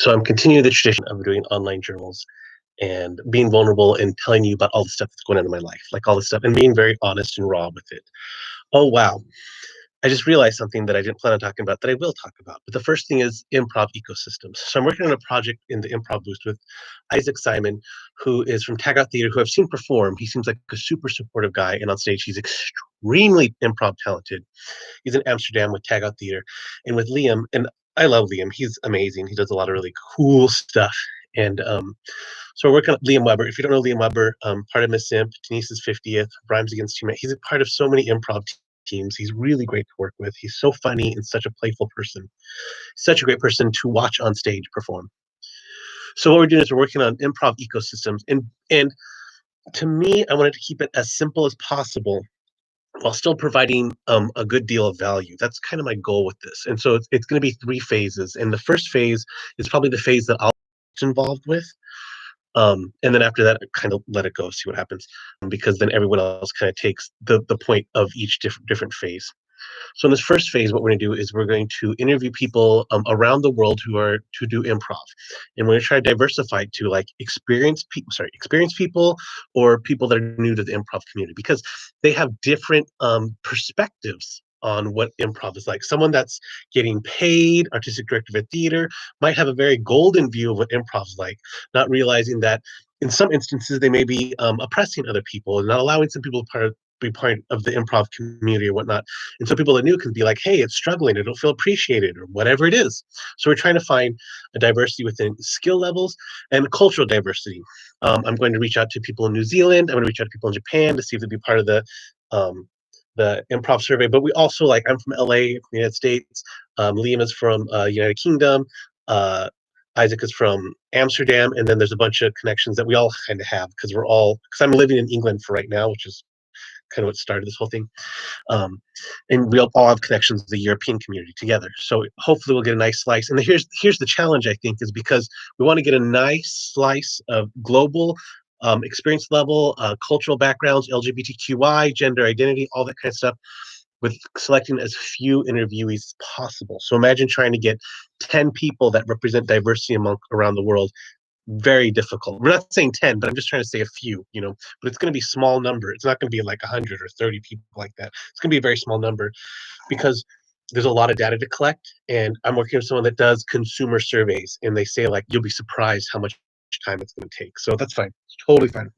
So I'm continuing the tradition of doing online journals and being vulnerable and telling you about all the stuff that's going on in my life, like all this stuff, and being very honest and raw with it. Oh, wow. I just realized something that I didn't plan on talking about that I will talk about. But the first thing is improv ecosystems. So I'm working on a project in the improv boost with Isaac Simon, who is from Tag Out Theater, who I've seen perform. He seems like a super supportive guy. And on stage, he's extremely improv talented. He's in Amsterdam with Tag Out Theater and with Liam. And I love Liam. He's amazing. He does a lot of really cool stuff. And so we're working on Liam Weber. If you don't know Liam Weber, part of Miss Simp, Denise's 50th, Rhymes Against Humanity. He's a part of so many improv teams. He's really great to work with. He's so funny and such a playful person. Such a great person to watch on stage perform. So what we're doing is we're working on improv ecosystems. And to me, I wanted to keep it as simple as possible while still providing a good deal of value. That's kind of my goal with this. And so it's going to be three phases. And the first phase is probably the phase that I'll be involved with. And then after that, I kind of let it go, see what happens, because then everyone else kind of takes the point of each different phase. So in this first phase, what we're going to do is we're going to interview people around the world who are to do improv, and we're going to try to diversify it to like experienced people or people that are new to the improv community because they have different perspectives on what improv is like. Someone that's getting paid, artistic director of a theater, might have a very golden view of what improv is like, not realizing that in some instances they may be oppressing other people and not allowing some people to be part of the improv community or whatnot. And so people that knew can be like, hey, it's struggling, I don't feel appreciated, or whatever it is. So we're trying to find a diversity within skill levels and cultural diversity. I'm going to reach out to people in New Zealand. I'm going to reach out to people in Japan to see if they'd be part of the improv survey. But we also like, I'm from LA, from the United States. Liam is from United Kingdom. Isaac is from Amsterdam, and then there's a bunch of connections that we all kind of have because I'm living in England for right now, which is kind of what started this whole thing. And we all have connections to the European community together. So hopefully we'll get a nice slice. And here's the challenge, I think, is because we want to get a nice slice of global experience level, cultural backgrounds, LGBTQI, gender identity, all that kind of stuff, with selecting as few interviewees as possible. So imagine trying to get 10 people that represent diversity around the world. Very difficult. We're not saying 10, but I'm just trying to say a few, but it's going to be small number. It's not going to be like 100 or 30 people like that. It's going to be a very small number because there's a lot of data to collect. And I'm working with someone that does consumer surveys, and they say like, you'll be surprised how much time it's going to take. So that's fine. It's totally fine.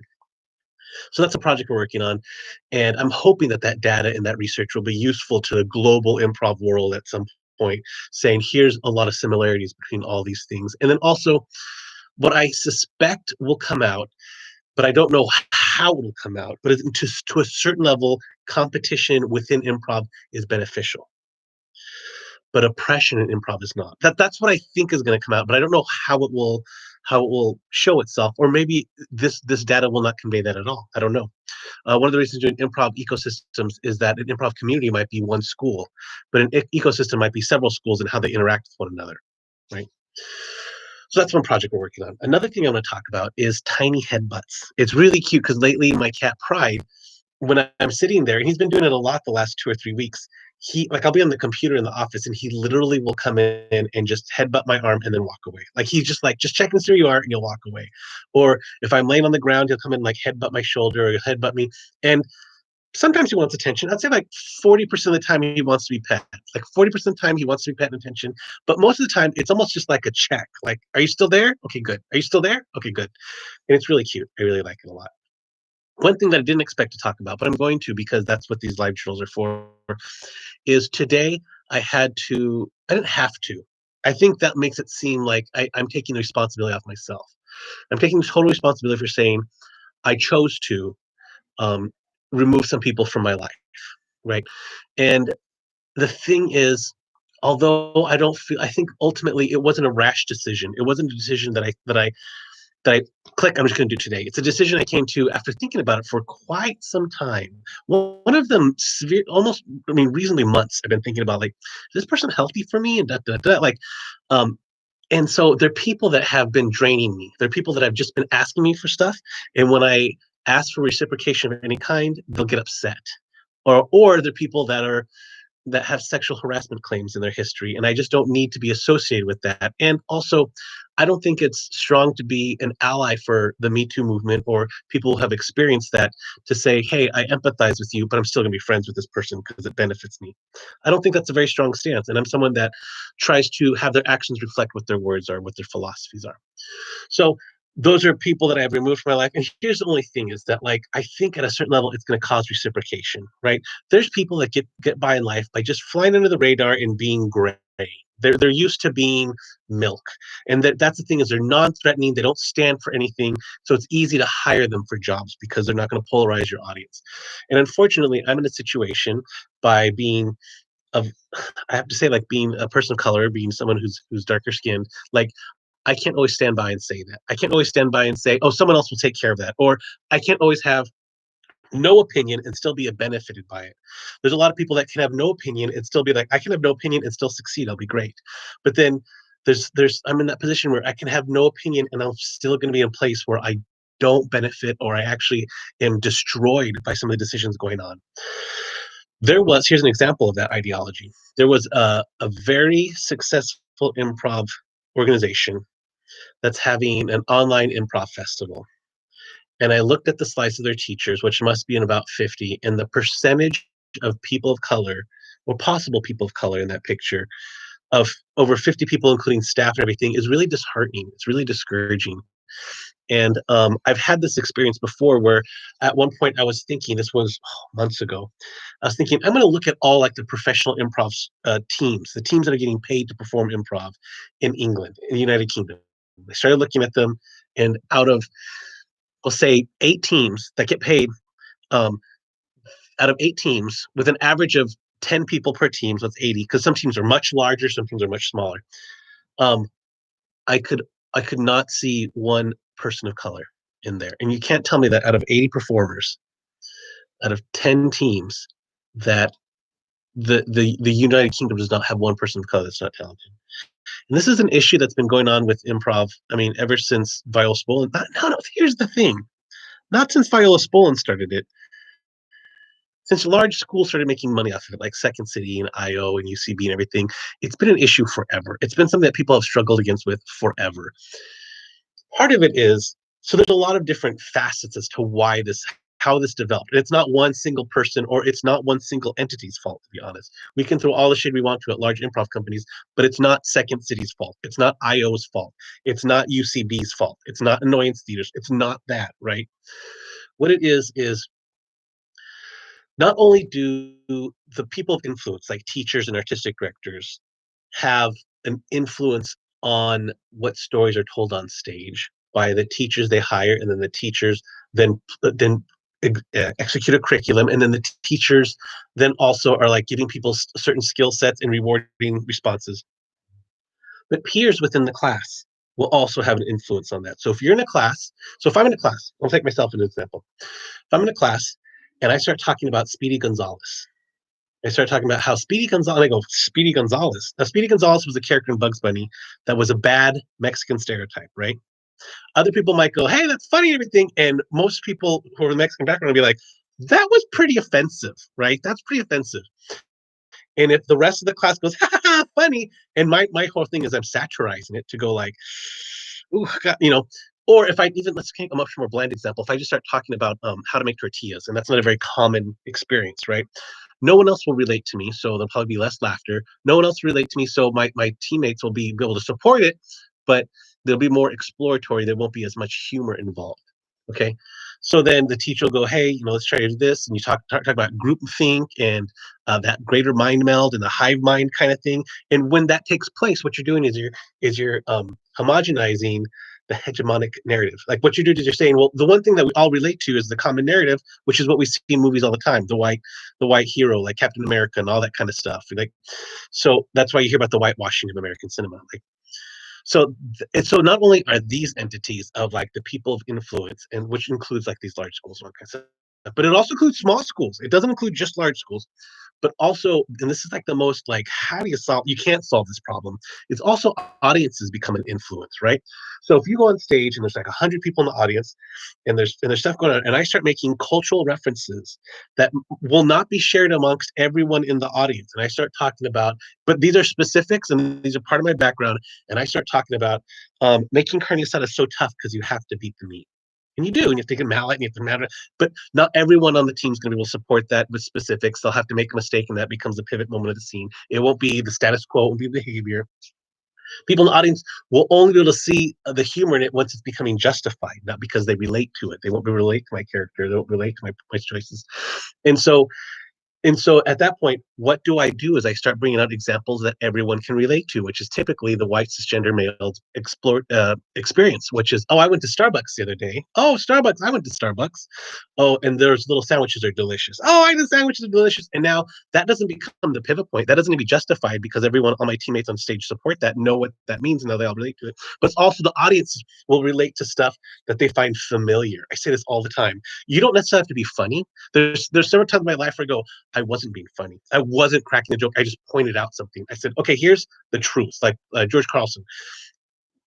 So that's a project we're working on. And I'm hoping that that data and that research will be useful to the global improv world at some point, saying here's a lot of similarities between all these things. And then also what I suspect will come out, but I don't know how it will come out, but to a certain level, competition within improv is beneficial. But oppression in improv is not. That's what I think is going to come out, but I don't know how it will show itself, or maybe this data will not convey that at all. I don't know. One of the reasons doing improv ecosystems is that an improv community might be one school, but an ecosystem might be several schools and how they interact with one another, right? So that's one project we're working on. Another thing I want to talk about is tiny headbutts. It's really cute because lately my cat Pride, when I'm sitting there, and he's been doing it a lot the last 2 or 3 weeks, I'll be on the computer in the office and he literally will come in and just headbutt my arm and then walk away. Like he's just like, just checking through you are, and he'll walk away. Or if I'm laying on the ground, he'll come in and like headbutt my shoulder or he'll headbutt me. And sometimes he wants attention. I'd say like 40% of the time he wants to be pet. Like 40% of the time he wants to be pet and attention. But most of the time it's almost just like a check. Like, are you still there? Okay, good. Are you still there? Okay, good. And it's really cute. I really like it a lot. One thing that I didn't expect to talk about, but I'm going to because that's what these live drills are for, is today I didn't have to. I think that makes it seem like I'm taking the responsibility off myself. I'm taking total responsibility for saying I chose to um, remove some people from my life, right? And the thing is, although I think ultimately it wasn't a rash decision. It wasn't a decision that I click, I'm just going to do today. It's a decision I came to after thinking about it for quite some time. One of them, reasonably months. I've been thinking about like, is this person healthy for me? And like, and so there are people that have been draining me. There are people that have just been asking me for stuff, and when I ask for reciprocation of any kind, they'll get upset. Or there are people that are that have sexual harassment claims in their history, and I just don't need to be associated with that. And also, I don't think it's strong to be an ally for the Me Too movement or people who have experienced that to say, "Hey, I empathize with you, but I'm still going to be friends with this person because it benefits me." I don't think that's a very strong stance, and I'm someone that tries to have their actions reflect what their words are, what their philosophies are. So those are people that I have removed from my life. And here's the only thing is that like I think at a certain level it's going to cause reciprocation, right? There's people that get by in life by just flying under the radar and being gray. They're used to being milk. And that's the thing is they're non-threatening, they don't stand for anything. So it's easy to hire them for jobs because they're not going to polarize your audience. And unfortunately, I'm in a situation by being of I have to say, like being a person of color, being someone who's darker skinned, like I can't always stand by and say that. I can't always stand by and say, "Oh, someone else will take care of that." Or I can't always have no opinion and still be benefited by it. There's a lot of people that can have no opinion and still be like, "I can have no opinion and still succeed. I'll be great." But then there's I'm in that position where I can have no opinion and I'm still going to be in a place where I don't benefit or I actually am destroyed by some of the decisions going on. Here's an example of that ideology. There was a very successful improv organization that's having an online improv festival. And I looked at the slides of their teachers, which must be in about 50, and the percentage of people of color or possible people of color in that picture of over 50 people, including staff and everything, is really disheartening. It's really discouraging. And I've had this experience before where at one point I was thinking, this was months ago, I was thinking, I'm going to look at all like the professional improv teams, the teams that are getting paid to perform improv in England, in the United Kingdom. I started looking at them, and out of, we'll say, 8 teams that get paid, um, out of 8 teams, with an average of 10 people per team, so that's 80, because some teams are much larger, some teams are much smaller. Um, I could I could not see one person of color in there, and you can't tell me that out of 80 performers, out of 10 teams, that the United Kingdom does not have one person of color that's not talented. And this is an issue that's been going on with improv. I mean, ever since Viola Spolin. No. Here's the thing: not since Viola Spolin started it. Since large schools started making money off of it, like Second City and IO and UCB and everything, it's been an issue forever. It's been something that people have struggled against with forever. Part of it is, so there's a lot of different facets as to how this developed. And it's not one single person or it's not one single entity's fault, to be honest. We can throw all the shit we want to at large improv companies, but it's not Second City's fault. It's not IO's fault. It's not UCB's fault. It's not Annoyance Theaters. It's not that, right? What it is not only do the people of influence, like teachers and artistic directors, have an influence on what stories are told on stage by the teachers they hire, and then the teachers then execute a curriculum, and then the teachers then also are like giving people certain skill sets and rewarding responses. But peers within the class will also have an influence on that. So if you're in a class, so if I'm in a class, I'll take myself as an example. If I'm in a class and I start talking about Speedy Gonzalez, I started talking about how Speedy Gonzalez, I go, Speedy Gonzalez. Now, Speedy Gonzalez was a character in Bugs Bunny that was a bad Mexican stereotype, right? Other people might go, hey, that's funny and everything. And most people who are the Mexican background will be like, that was pretty offensive, right? That's pretty offensive. And if the rest of the class goes, ha ha ha, funny, and my whole thing is I'm satirizing it to go like, ooh, God, or if I even let's take a much more bland example. If I just start talking about how to make tortillas, and that's not a very common experience, right? No one else will relate to me, so there'll probably be less laughter. No one else will relate to me, so my teammates will be able to support it, but they'll be more exploratory. There won't be as much humor involved. Okay, so then the teacher will go, hey, let's try to do this, and you talk about group think and that greater mind meld and the hive mind kind of thing. And when that takes place, what you're doing is you're homogenizing the hegemonic narrative. Like what you do is you're saying, well, the one thing that we all relate to is the common narrative, which is what we see in movies all the time, the white hero, like Captain America and all that kind of stuff. Like, so that's why you hear about the whitewashing of American cinema. Like, so not only are these entities of like the people of influence, and which includes like these large schools and all kinds of stuff, but it also includes small schools. It doesn't include just large schools, but also, and this is like the most like, how do you solve? You can't solve this problem. It's also audiences become an influence, right? So if you go on stage and there's like 100 people in the audience, and there's stuff going on, and I start making cultural references that will not be shared amongst everyone in the audience, and I start talking about, but these are specifics and these are part of my background, and I start talking about making carne asada so tough because you have to beat the meat. And you do, and you have to get mallet, and you have to matter. But not everyone on the team is going to be able to support that with specifics. They'll have to make a mistake, and that becomes the pivot moment of the scene. It won't be the status quo, it won't be behavior. People in the audience will only be able to see the humor in it once it's becoming justified, not because they relate to it. They won't be relate to my character. They won't relate to my choices. And so at that point, what do I do is I start bringing out examples that everyone can relate to, which is typically the white cisgender male's experience, which is, oh, I went to Starbucks the other day. Oh, Starbucks, I went to Starbucks. Oh, and those little sandwiches are delicious. Oh, I the sandwiches are delicious. And now that doesn't become the pivot point. That doesn't need to be justified because everyone, all my teammates on stage support that, know what that means, and now they all relate to it. But it's also the audience will relate to stuff that they find familiar. I say this all the time. You don't necessarily have to be funny. There's several times in my life where I go, I wasn't being funny. I wasn't cracking a joke. I just pointed out something. I said, okay, here's the truth. Like George Carlson.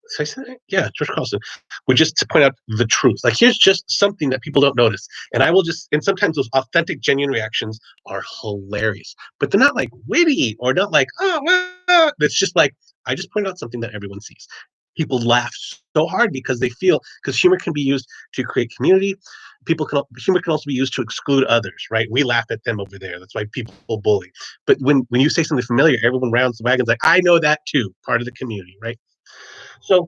So I said, yeah, George Carlson would just to point out the truth. Like, here's just something that people don't notice. And I will just, and sometimes those authentic, genuine reactions are hilarious, but they're not like witty or not like, oh, well, it's just like, I just pointed out something that everyone sees. People laugh so hard because they feel, because humor can be used to create community. Humor can also be used to exclude others, right? We laugh at them over there. That's why people bully. But when you say something familiar, everyone rounds the wagons like, I know that too, part of the community, right? So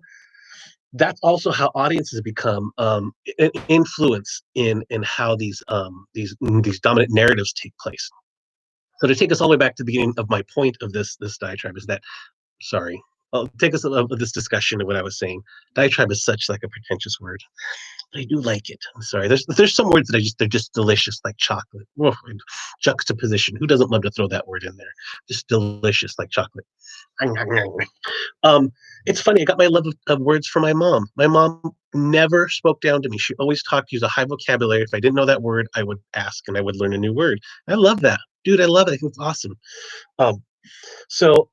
that's also how audiences become an influence in how these dominant narratives take place. So to take us all the way back to the beginning of my point of this diatribe is that, sorry, I'll take us of this discussion of what I was saying. Diatribe is such like a pretentious word. I do like it. I'm sorry. There's some words that they're just delicious, like chocolate. Oh, juxtaposition. Who doesn't love to throw that word in there? Just delicious, like chocolate. Um, it's funny. I got my love of words from my mom. My mom never spoke down to me. She always talked, used a high vocabulary. If I didn't know that word, I would ask and I would learn a new word. I love that, dude. I love it. I think it's awesome. Um, so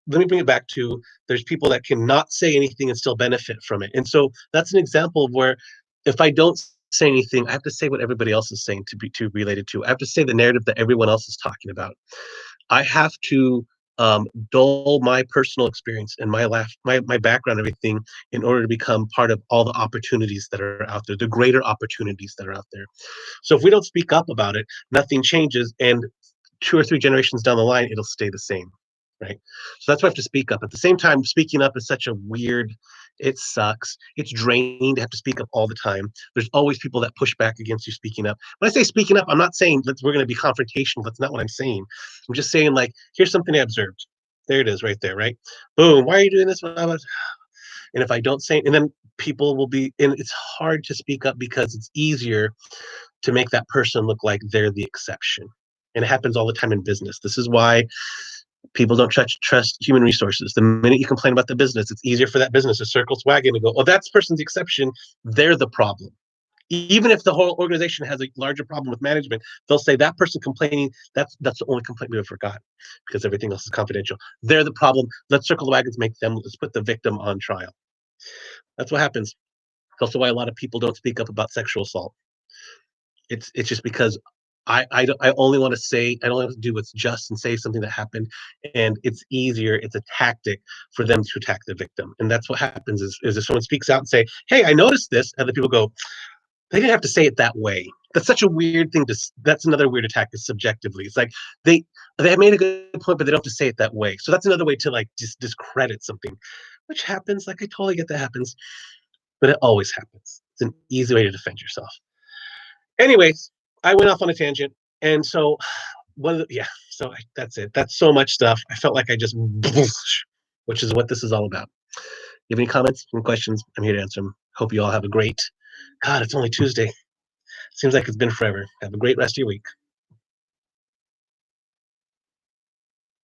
let me bring it back to, there's people that cannot say anything and still benefit from it. And so that's an example of where if I don't say anything, I have to say what everybody else is saying to be related to. I have to say the narrative that everyone else is talking about. I have to dull my personal experience and my background, everything, in order to become part of all the opportunities that are out there, the greater opportunities that are out there. So if we don't speak up about it, nothing changes, and 2 or 3 generations down the line, it'll stay the same, right? So that's why I have to speak up. At the same time, speaking up is such a weird, it sucks. It's draining to have to speak up all the time. There's always people that push back against you speaking up. When I say speaking up, I'm not saying we're going to be confrontational. That's not what I'm saying. I'm just saying, like, here's something I observed. There it is right there, right? Boom. Why are you doing this? And if I don't say, and then people will be, and it's hard to speak up because it's easier to make that person look like they're the exception. And it happens all the time in business. This is why people don't trust human resources. The minute you complain about the business, it's easier for that business to circle its wagon and go, oh, that person's the exception. They're the problem. Even if the whole organization has a larger problem with management, they'll say that person complaining, that's the only complaint we ever forgot because everything else is confidential. They're the problem. Let's circle the wagons, let's put the victim on trial. That's what happens. It's also why a lot of people don't speak up about sexual assault. It's just because I only want to say, I don't want to do what's just and say something that happened, and it's easier. It's a tactic for them to attack the victim, and that's what happens. Is if someone speaks out and say, "Hey, I noticed this," and the people go, "They didn't have to say it that way." That's such a weird thing to. That's another weird attack. Is subjectively, it's like they made a good point, but they don't have to say it that way. So that's another way to like just discredit something, which happens. Like I totally get that happens, but it always happens. It's an easy way to defend yourself. Anyways, I went off on a tangent, and so yeah. So that's it. That's so much stuff. I felt like I just, which is what this is all about. You have any comments, any questions? I'm here to answer them. Hope you all have a great. God, it's only Tuesday. Seems like it's been forever. Have a great rest of your week.